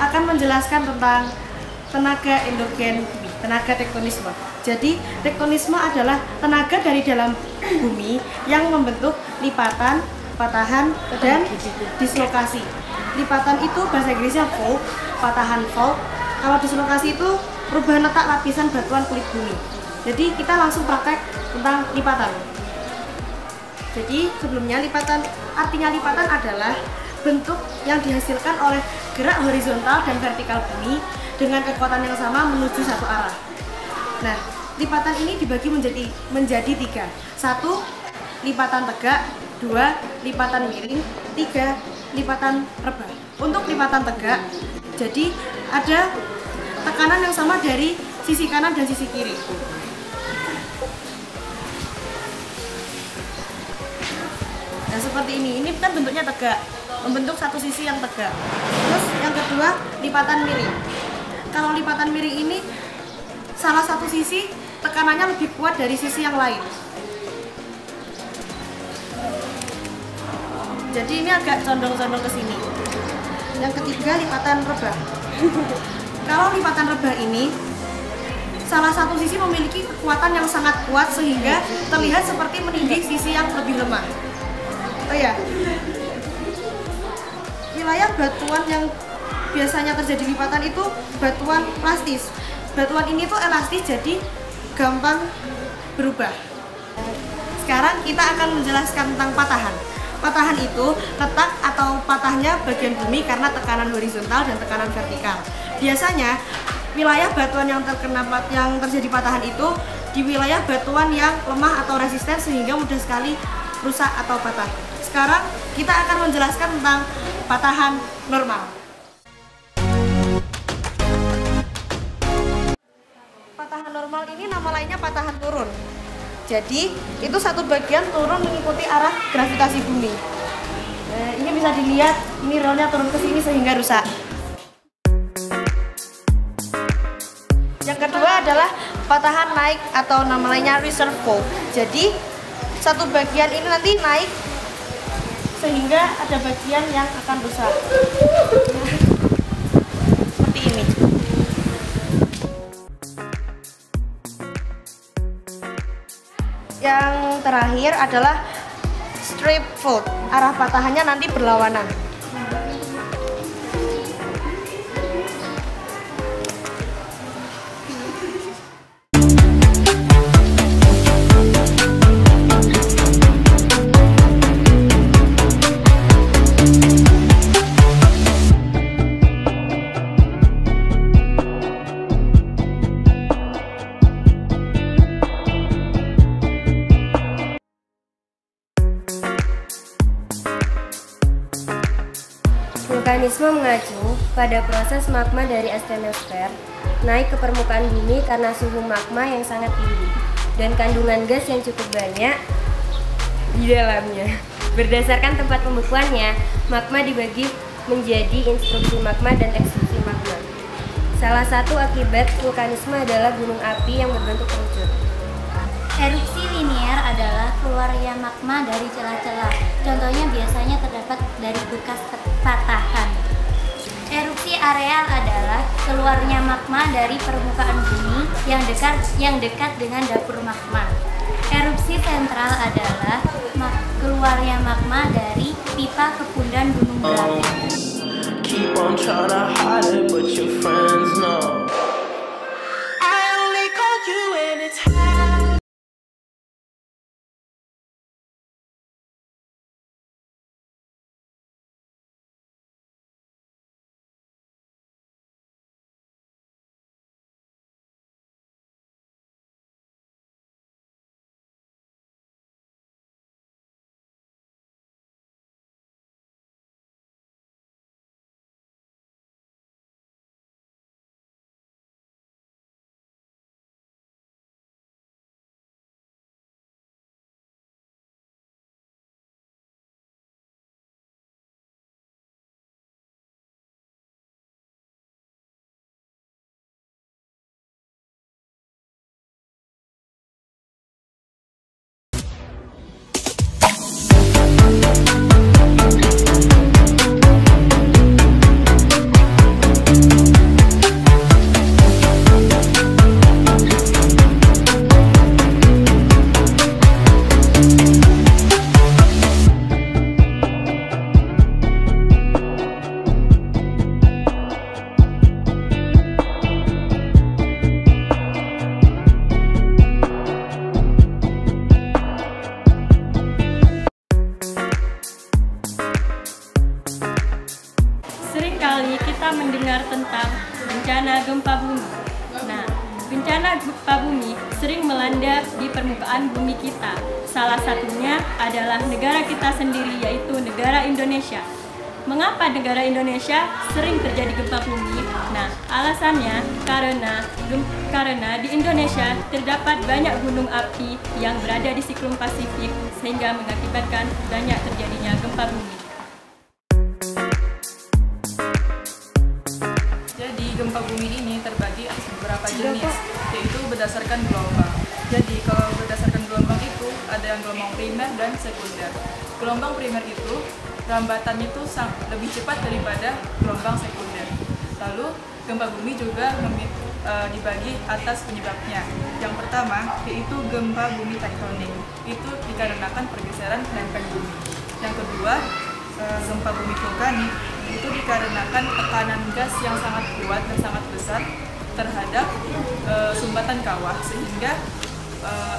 akan menjelaskan tentang tenaga endogen bumi, tenaga tektonisme. Jadi, tektonisme adalah tenaga dari dalam bumi yang membentuk lipatan, patahan, dan dislokasi. Lipatan itu bahasa Inggrisnya fault, patahan fault. Kalau dislokasi itu perubahan letak lapisan batuan kulit bumi. Jadi, kita langsung praktek tentang lipatan. Jadi, sebelumnya artinya lipatan adalah bentuk yang dihasilkan oleh gerak horizontal dan vertikal bumi dengan kekuatan yang sama menuju satu arah. Nah, lipatan ini dibagi menjadi tiga. 1. Lipatan tegak. 2. Lipatan miring. 3. Lipatan rebah. Untuk lipatan tegak, jadi ada tekanan yang sama dari sisi kanan dan sisi kiri. Nah, seperti ini kan bentuknya tegak, membentuk satu sisi yang tegak. Terus yang kedua, lipatan miring. Kalau lipatan miring ini salah satu sisi tekanannya lebih kuat dari sisi yang lain. Jadi ini agak condong-condong ke sini. Yang ketiga, lipatan rebah. Kalau lipatan rebah ini salah satu sisi memiliki kekuatan yang sangat kuat sehingga terlihat seperti menindih sisi yang lebih lemah. Oh ya, wilayah batuan yang biasanya terjadi lipatan itu batuan plastis. Batuan ini tuh elastis, jadi gampang berubah. Sekarang kita akan menjelaskan tentang patahan. Patahan itu letak atau patahnya bagian bumi karena tekanan horizontal dan tekanan vertikal. Biasanya wilayah batuan yang terjadi patahan itu di wilayah batuan yang lemah atau resisten sehingga mudah sekali rusak atau patah. Sekarang kita akan menjelaskan tentang patahan normal. Patahan normal ini nama lainnya patahan turun. Jadi, itu satu bagian turun mengikuti arah gravitasi bumi. Nah, ini bisa dilihat, ini relnya turun ke sini sehingga rusak. Yang kedua adalah patahan naik atau nama lainnya reserve fault. Jadi, satu bagian ini nanti naik sehingga ada bagian yang akan rusak. Seperti ini. Yang terakhir adalah strip fault. Arah patahannya nanti berlawanan. Vulkanisme mengacu pada proses magma dari asthenosfer naik ke permukaan bumi karena suhu magma yang sangat tinggi dan kandungan gas yang cukup banyak di dalamnya. Berdasarkan tempat pembekuannya, magma dibagi menjadi intrusi magma dan ekstrusi magma. Salah satu akibat vulkanisme adalah gunung api yang berbentuk kerucut. Erupsi linier adalah keluarnya magma dari celah-celah. Contohnya biasanya terdapat dari bekas patahan. Erupsi areal adalah keluarnya magma dari permukaan bumi yang dekat dengan dapur magma. Erupsi sentral adalah keluarnya magma dari pipa kepundan gunung berapi. Keep on trying to hide it, but your friends know. I only call you when it's high. mendengar tentang bencana gempa bumi. Nah, bencana gempa bumi sering melanda di permukaan bumi kita. Salah satunya adalah negara kita sendiri, yaitu negara Indonesia. Mengapa negara Indonesia sering terjadi gempa bumi? Nah, alasannya karena di Indonesia terdapat banyak gunung api yang berada di siklon Pasifik sehingga mengakibatkan banyak terjadinya gempa bumi. Jadi gempa bumi ini terbagi atas beberapa jenis, yaitu berdasarkan gelombang. Jadi kalau berdasarkan gelombang itu ada yang gelombang primer dan sekunder. Gelombang primer itu rambatannya itu lebih cepat daripada gelombang sekunder. Lalu gempa bumi juga dibagi atas penyebabnya. Yang pertama yaitu gempa bumi tektonik. Itu dikarenakan pergeseran lempeng bumi. Yang kedua, gempa bumi vulkanik itu dikarenakan tekanan gas yang sangat kuat dan sangat besar terhadap sumbatan kawah sehingga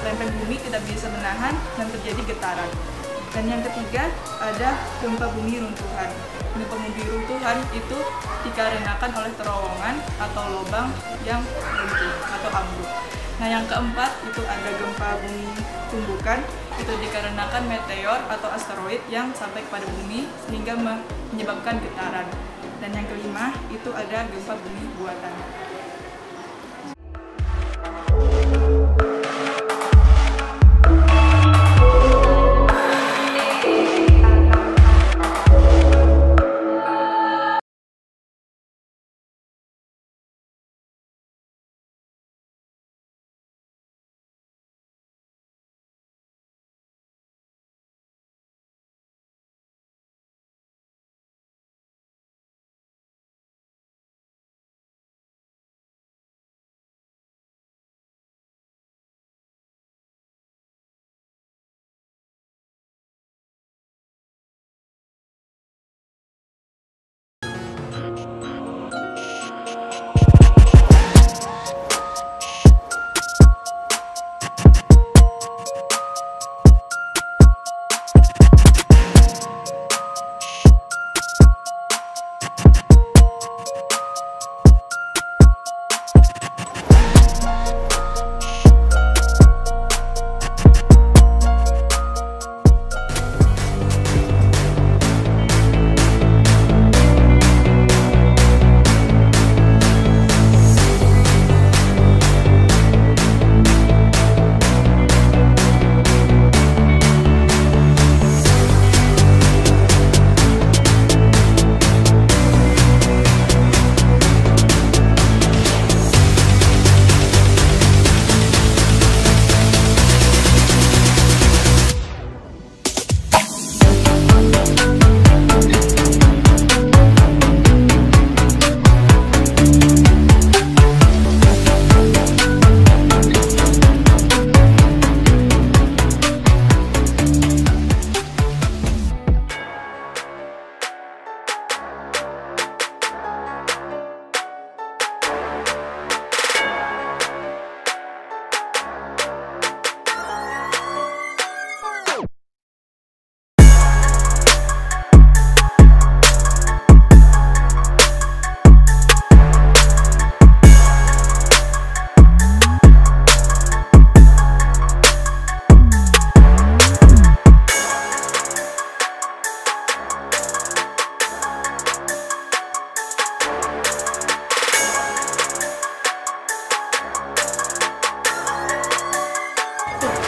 lempeng bumi tidak bisa menahan dan terjadi getaran. Dan yang ketiga ada gempa bumi runtuhan. Gempa bumi runtuhan itu dikarenakan oleh terowongan atau lubang yang runtuh atau ambruk. Nah, yang keempat itu ada gempa bumi tumbukan. Itu dikarenakan meteor atau asteroid yang sampai kepada bumi sehingga menyebabkan getaran. Dan yang kelima itu ada gempa bumi buatan.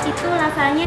Itu rasanya